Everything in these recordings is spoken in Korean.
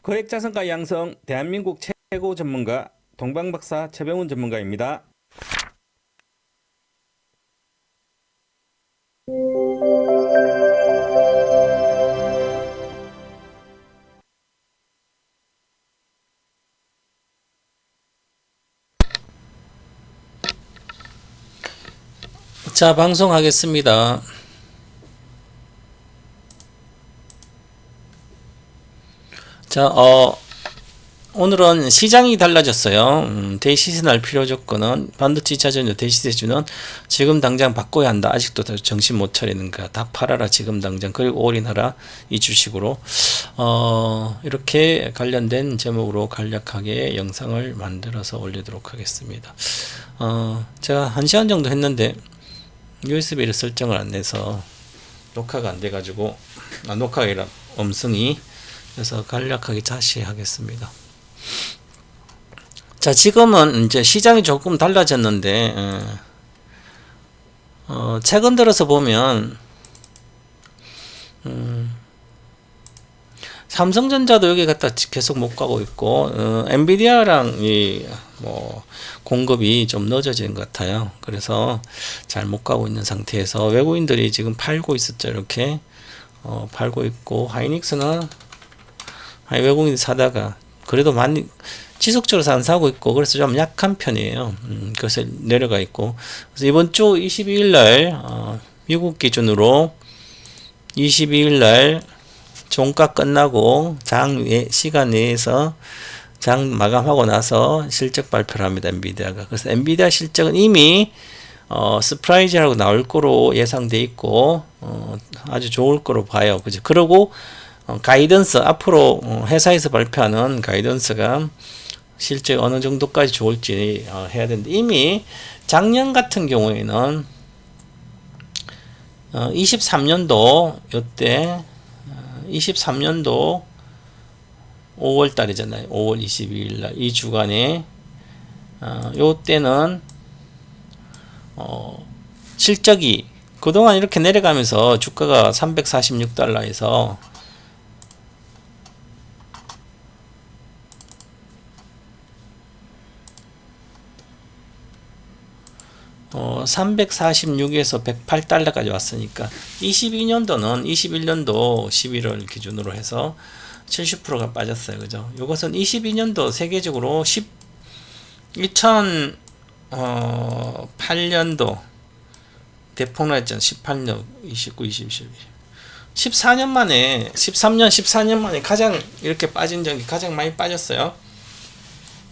거액자산가 양성 대한민국 최고 전문가 동방박사 최병훈 전문가입니다. 자, 방송하겠습니다. 자, 오늘은 시장이 달라졌어요. 대시세날 필요 조건은 반도체 2차 전지 대시세주는 지금 당장 바꿔야 한다. 아직도 정신 못 차리는가. 다 팔아라 지금 당장. 그리고 올인하라 이 주식으로. 이렇게 관련된 제목으로 간략하게 영상을 만들어서 올리도록 하겠습니다. 제가 1시간 정도 했는데 USB를 설정을 안 해서 녹화가 안 돼가지고 녹화가 아니라 음성이, 그래서 간략하게 다시 하겠습니다. 자, 지금은 이제 시장이 조금 달라졌는데 최근 들어서 보면 삼성전자도 여기 갖다 계속 못 가고 있고 엔비디아랑 공급이 좀 늦어진 것 같아요. 그래서 잘 못 가고 있는 상태에서 외국인들이 지금 팔고 있었죠. 이렇게 팔고 있고, 하이닉스는 외국인이 사다가 그래도 많이 지속적으로 안 사고 있고, 그래서 좀 약한 편이에요. 그래서 내려가 있고, 그래서 이번 주 22일 날 미국 기준으로 22일 날 종가 끝나고 장 시간 내에서 장 마감하고 나서 실적 발표를 합니다. 엔비디아가. 그래서 엔비디아 실적은 이미 서프라이즈라고 나올 거로 예상돼 있고 아주 좋을 거로 봐요. 그죠? 그리고 가이던스, 앞으로 회사에서 발표하는 가이던스가 실제 어느 정도까지 좋을지 해야 되는데, 이미 작년 같은 경우에는 23년도 요때 23년도 5월 달이잖아요. 5월 22일 날 이 주간에 요때는 실적이 그동안 이렇게 내려가면서 주가가 346달러에서 346에서 108달러까지 왔으니까 22년도는 21년도 11월 기준으로 해서 70%가 빠졌어요. 그죠? 이것은 22년도 세계적으로 2008년도 대폭락했잖아요. 18년, 29, 20, 14년 만에, 14년 만에 가장 이렇게 빠진 적이 가장 많이 빠졌어요.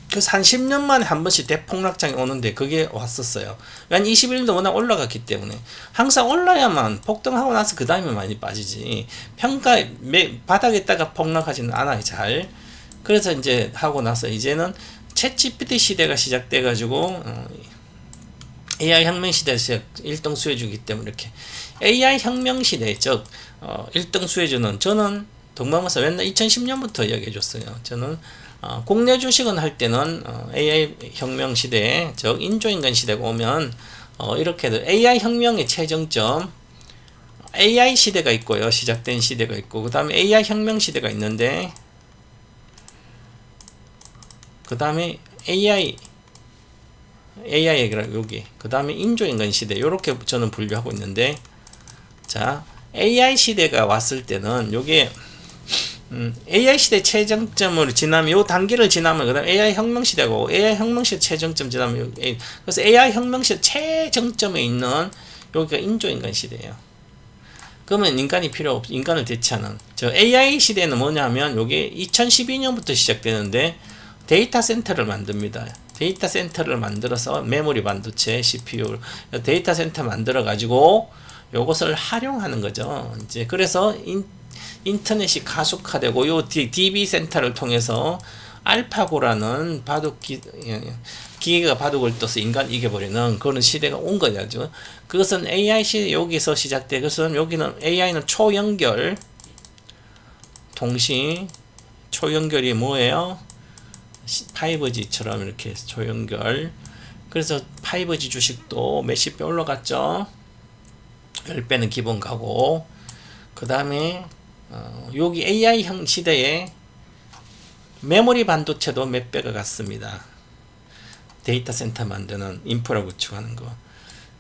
그래서 한 10년 만에 한 번씩 대폭락장이 오는데 그게 왔었어요. 왜냐면 21년도 워낙 올라갔기 때문에. 항상 올라야만 폭등하고 나서 그 다음에 많이 빠지지. 평가 바닥에다가 폭락하지는 않아요, 잘. 그래서 이제 하고 나서 이제는 챗GPT 시대가 시작돼가지고 AI 혁명 시대 시작 1등 수혜주기 때문에 이렇게 AI 혁명 시대, 즉 1등 수혜주는 저는 동방에서 맨날 2010년부터 이야기해줬어요. 저는 국내 주식은 할 때는 AI 혁명 시대, 즉 인조인간 시대가 오면 이렇게 AI 혁명의 최정점, AI 시대가 있고요. 시작된 시대가 있고, 그 다음에 AI 혁명 시대가 있는데, 그 다음에 AI가 여기, 그 다음에 인조인간 시대, 이렇게 저는 분류하고 있는데, 자, AI 시대가 왔을 때는 요게 AI 시대 최정점을 지나면, 요 단계를 지나면 그 다음 AI 혁명 시대고, AI 혁명 시대 최정점 지나면 그래서 AI 혁명 시대 최정점에 있는 여기가 인조인간 시대예요. 그러면 인간이 필요 없, 인간을 대체하는 저 AI 시대는 뭐냐면 요게 2012년부터 시작되는데 데이터 센터를 만듭니다. 데이터 센터를 만들어서 메모리 반도체, CPU, 데이터 센터 만들어 가지고 요것을 활용하는 거죠. 이제 그래서 인터넷이 가속화되고, 요 DB 센터를 통해서 알파고라는 기계가 바둑을 떠서 인간 이겨버리는 그런 시대가 온 거죠. 그것은 AI 시대 여기서 시작돼. 그것은 여기는 AI는 초연결, 동시 초연결이 뭐예요? 5G처럼 이렇게 초연결. 그래서 5G 주식도 몇십 배 올라갔죠. 10배는 기본 가고, 그 다음에 여기 AI 형 시대에 메모리 반도체도 몇 배가 같습니다. 데이터 센터 만드는 인프라 구축하는 거.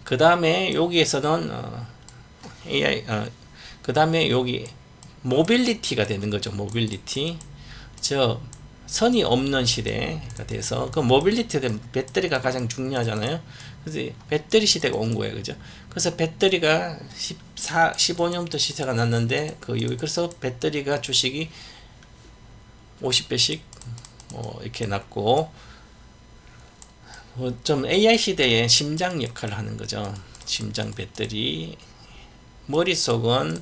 그 다음에 여기에서는 AI, 그 다음에 여기 모빌리티가 되는 거죠. 모빌리티. 저 선이 없는 시대가 돼서 그 모빌리티에 대한 배터리가 가장 중요하잖아요. 그래서 배터리 시대가 온 거예요. 그죠? 그래서 배터리가 15년부터 시세가 났는데 그래서 배터리가 주식이 50배씩 이렇게 났고 좀 AI 시대의 심장 역할을 하는 거죠. 심장 배터리. 머릿속은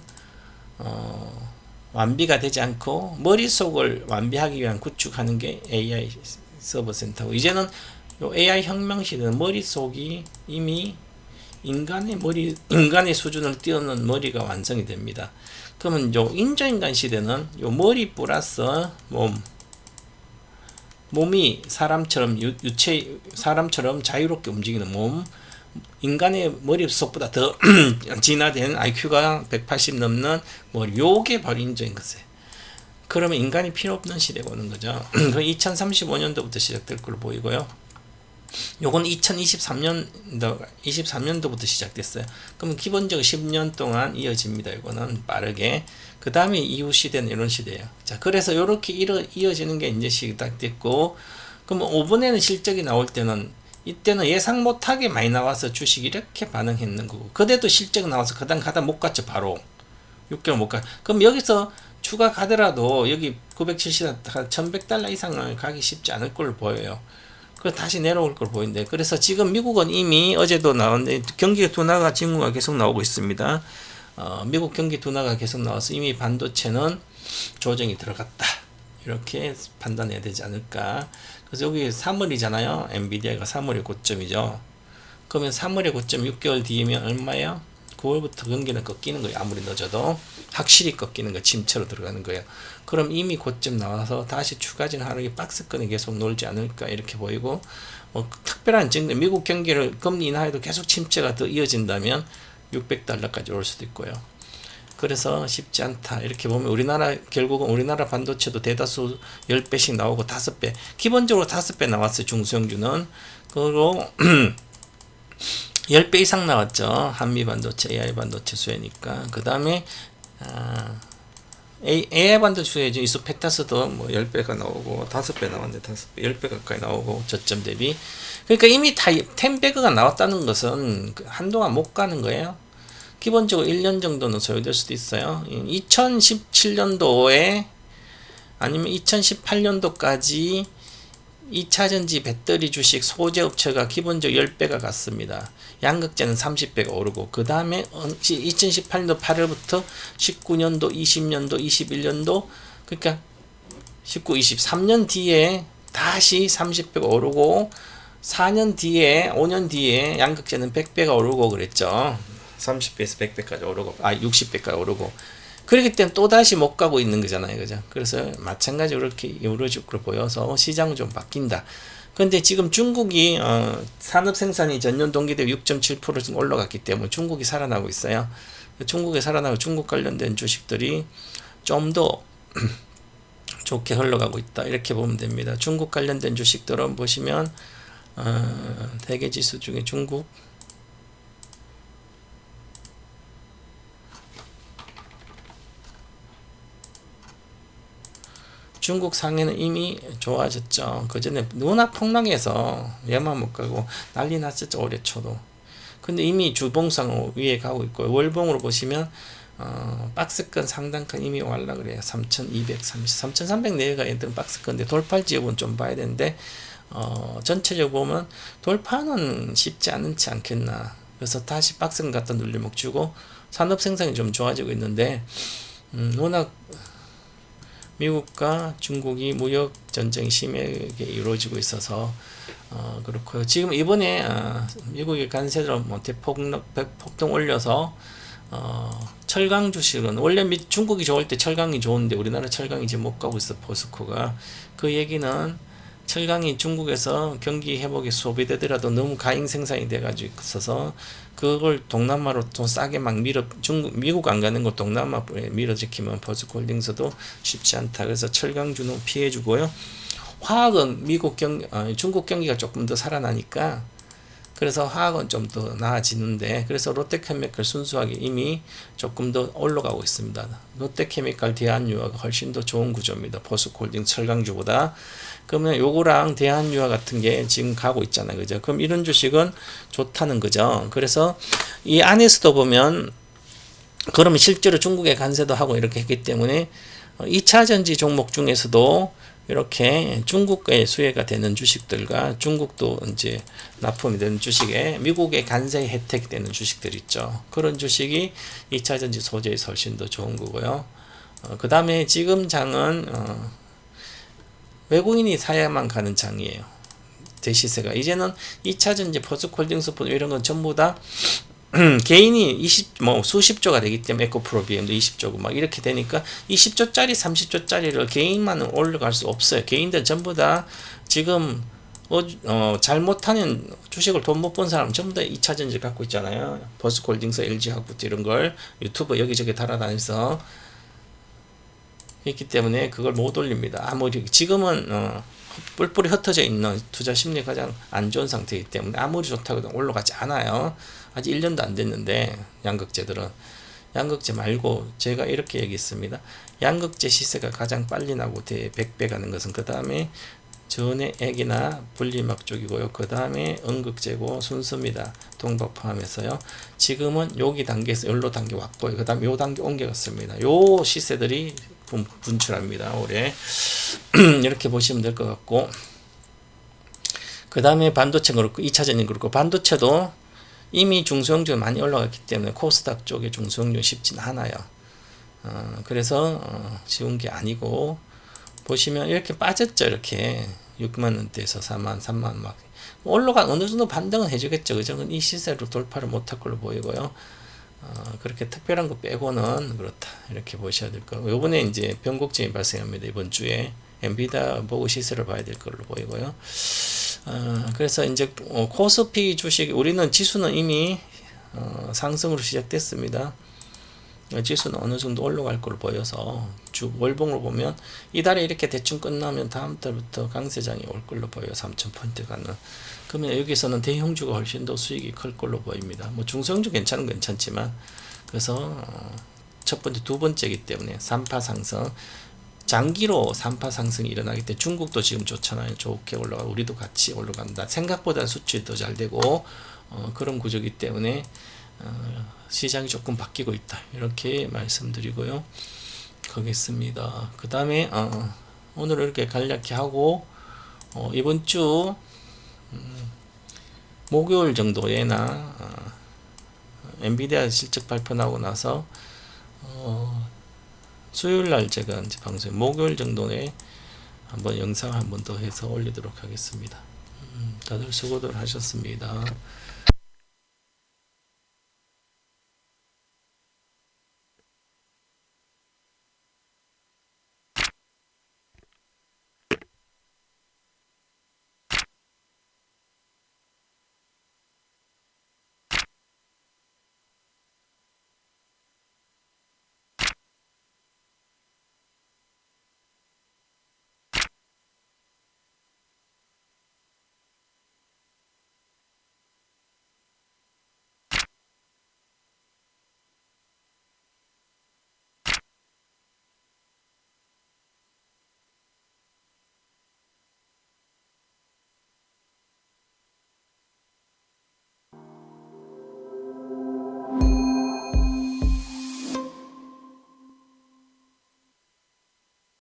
완비가 되지 않고 머릿속을 완비하기 위한 구축하는 게 AI 서버 센터고, 이제는 요 AI 혁명 시대는 머릿속이 이미 인간의 수준을 뛰어넘는 머리가 완성이 됩니다. 그러면 요 인조인간 시대는 요 머리 플러스 몸이 사람처럼 자유롭게 움직이는 몸, 인간의 머릿속보다 더 진화된 IQ가 180 넘는 머리, 요게 바로 인조인 거세요. 그러면 인간이 필요 없는 시대가 오는 거죠. 그 2035년도부터 시작될 걸로 보이고요. 요건 2023년도부터 시작됐어요. 그러면 기본적으로 10년 동안 이어집니다. 이거는 빠르게. 그 다음에 이후 시대는 이런 시대예요. 자, 그래서 이렇게 이어지는 게 이제 시작됐고, 그러면 5분에는 실적이 나올 때는 이때는 예상 못하게 많이 나와서 주식이 이렇게 반응했는 거고, 그때도 실적 나와서 그다음 가다 못 갔죠. 바로 6개월 못 가. 그럼 여기서 추가 가더라도 여기 970 $1100 이상을 가기 쉽지 않을 걸로 보여요. 그래서 다시 내려올 걸 보이는데, 그래서 지금 미국은 이미 어제도 나왔는데 경기 둔화가 징후가 계속 나오고 있습니다. 미국 경기 둔화가 계속 나와서 이미 반도체는 조정이 들어갔다, 이렇게 판단해야 되지 않을까. 그래서 여기 3월이잖아요. 엔비디아가 3월의 고점이죠. 그러면 3월의 고점 6개월 뒤이면 얼마예요? 9월부터 경기는 꺾이는 거예요. 아무리 늦어도 확실히 꺾이는 거, 침체로 들어가는 거예요. 그럼 이미 고점 나와서 다시 추가진 하락이 박스권에 계속 놀지 않을까, 이렇게 보이고, 특별한 증거, 미국 경기를 금리 인하에도 계속 침체가 더 이어진다면 $600까지 올 수도 있고요. 그래서 쉽지 않다, 이렇게 보면 결국은 우리나라 반도체도 대다수 10배씩 나오고 5배, 기본적으로 5배 나왔어요. 중소형주는. 그리고 10배 이상 나왔죠. 한미 반도체, AI 반도체 수혜니까. 그 다음에 AI 반도체 수혜 이소펙타스도 10배가 나오고 5배 나왔는데 5배, 10배 가까이 나오고 저점 대비. 그러니까 이미 다 10배가 나왔다는 것은 한동안 못 가는 거예요. 기본적으로 1년 정도는 소요될 수도 있어요. 2017년도에 아니면 2018년도까지 2차전지 배터리 주식 소재 업체가 기본적으로 10배가 갔습니다. 양극재는 30배가 오르고, 그 다음에 2018년도 8월부터 19년도, 20년도, 21년도, 그러니까 19, 23년 뒤에 다시 30배가 오르고, 4년 뒤에, 5년 뒤에 양극재는 100배가 오르고 그랬죠. 30배에서 100배까지 오르고, 60배까지 오르고. 그렇기 때문에 또다시 못 가고 있는 거잖아요. 그죠? 그래서 마찬가지로 이렇게 이루어질 걸로 보여서 시장은 좀 바뀐다. 그런데 지금 중국이 산업 생산이 전년 동기 대비 6.7% 좀 올라갔기 때문에 중국이 살아나고 있어요. 중국이 살아나고 중국 관련된 주식들이 좀 더 좋게 흘러가고 있다, 이렇게 보면 됩니다. 중국 관련된 주식들은 보시면 대개지수 중에 중국 상해는 이미 좋아졌죠. 그 전에 워낙 폭락해서 얘만 못 가고 난리 났었죠. 올해 초도. 근데 이미 주봉상 위에 가고 있고, 월봉으로 보시면 박스권 상단권 이미 올라 그래요. 3230, 3300 내외가 있던 박스권인데 돌파 지역은 좀 봐야 되는데, 전체적으로 보면 돌파는 쉽지 않겠나. 그래서 다시 박스권 갖다 눌림목 주고 산업 생산이 좀 좋아지고 있는데, 워낙 미국과 중국이 무역 전쟁이 심하게 이루어지고 있어서 그렇고요. 지금 이번에 미국의 관세로 대폭등 올려서 철강 주식은 원래 중국이 좋을 때 철강이 좋은데 우리나라 철강이 지금 못 가고 있어. 포스코가. 그 얘기는 철강이 중국에서 경기 회복이 소비되더라도 너무 과잉 생산이 돼가지고 있어서 그걸 동남아로 좀 싸게 막 미국 안 가는 거 동남아에 밀어지키면 포스코홀딩스도 쉽지 않다. 그래서 철강주는 피해주고요. 화학은 중국 경기가 조금 더 살아나니까 그래서 화학은 좀 더 나아지는데 그래서 롯데케미칼 순수하게 이미 조금 더 올라가고 있습니다. 롯데케미칼 대한유화가 훨씬 더 좋은 구조입니다. 포스코홀딩 철강주보다. 그러면 요거랑 대한유화 같은 게 지금 가고 있잖아요. 그죠? 그럼 이런 주식은 좋다는 거죠. 그래서 이 안에서도 보면 그러면 실제로 중국에 관세도 하고 이렇게 했기 때문에 2차전지 종목 중에서도 이렇게 중국에 수혜가 되는 주식들과 중국도 이제 납품이 되는 주식에 미국의 관세 혜택이 되는 주식들 있죠. 그런 주식이 2차전지 소재에서 훨씬 더 좋은 거고요. 그 다음에 지금 장은 외국인이 사야만 가는 장이에요. 대시세가. 이제는 2차전지 포스코홀딩스 이런 건 전부 다 개인이 수십조가 되기 때문에 에코프로비엠도 20조고 막 이렇게 되니까 20조짜리 30조짜리를 개인만 올라갈 수 없어요. 개인들 전부 다 지금 잘못하는 주식을 돈 못 번 사람 전부 다 2차전지 갖고 있잖아요. 포스코홀딩스, LG화학부터 이런 걸 유튜브 여기저기 달아다니면서 있기 때문에 그걸 못 올립니다. 아무리 지금은 뿔뿔이 흩어져 있는 투자 심리 가장 안 좋은 상태이기 때문에 아무리 좋다고 올라가지 않아요. 아직 1년도 안 됐는데 양극재들은 양극재 말고 제가 이렇게 얘기했습니다. 양극재 시세가 가장 빨리 나고 100배 가는 것은 그 다음에 전해액이나 분리막 쪽이고요. 그 다음에 음극재고 순수입니다. 동박 포함해서요. 지금은 여기 단계에서 여기로 단계 왔고요. 그 다음에 요 단계 옮겨갔습니다. 요 시세들이 분출합니다. 올해 이렇게 보시면 될 것 같고 그 다음에 반도체는 그렇고 2차전이 그렇고 반도체도 이미 중소형주 많이 올라갔기 때문에 코스닥 쪽에 중소형주 쉽진 않아요. 그래서 쉬운 게 아니고 보시면 이렇게 빠졌죠. 이렇게 6만원대에서 4만 3만 막 올라간 어느 정도 반등은 해주겠죠. 그죠? 이 시세로 돌파를 못할 걸로 보이고요. 그렇게 특별한 거 빼고는 그렇다. 이렇게 보셔야 될 거고 요번에 이제 변곡점이 발생합니다. 이번 주에 엔비디아 보고 시세를 봐야 될 걸로 보이고요. 그래서 이제 코스피 주식 우리는 지수는 이미 상승으로 시작됐습니다. 지수는 어느 정도 올라갈 걸로 보여서 주 월봉으로 보면 이달에 이렇게 대충 끝나면 다음 달부터 강세장이 올 걸로 보여요. 3,000포인트 가는. 그러면 여기서는 대형주가 훨씬 더 수익이 클 걸로 보입니다. 뭐 중소형주 괜찮지만 그래서 첫 번째, 두 번째이기 때문에 3파 상승 장기로 3파 상승이 일어나기 때문에 중국도 지금 좋잖아요. 좋게 올라가고 우리도 같이 올라간다. 생각보다 수출이 더 잘 되고 그런 구조이기 때문에 시장이 조금 바뀌고 있다. 이렇게 말씀드리고요. 가겠습니다. 그 다음에 오늘 이렇게 간략히 하고 이번 주 목요일 정도에나 엔비디아 실적 발표 나오고 나서 수요일날 제가 이제 방송 목요일 정도에 한번 영상 한 번 더 해서 올리도록 하겠습니다. 다들 수고들 하셨습니다.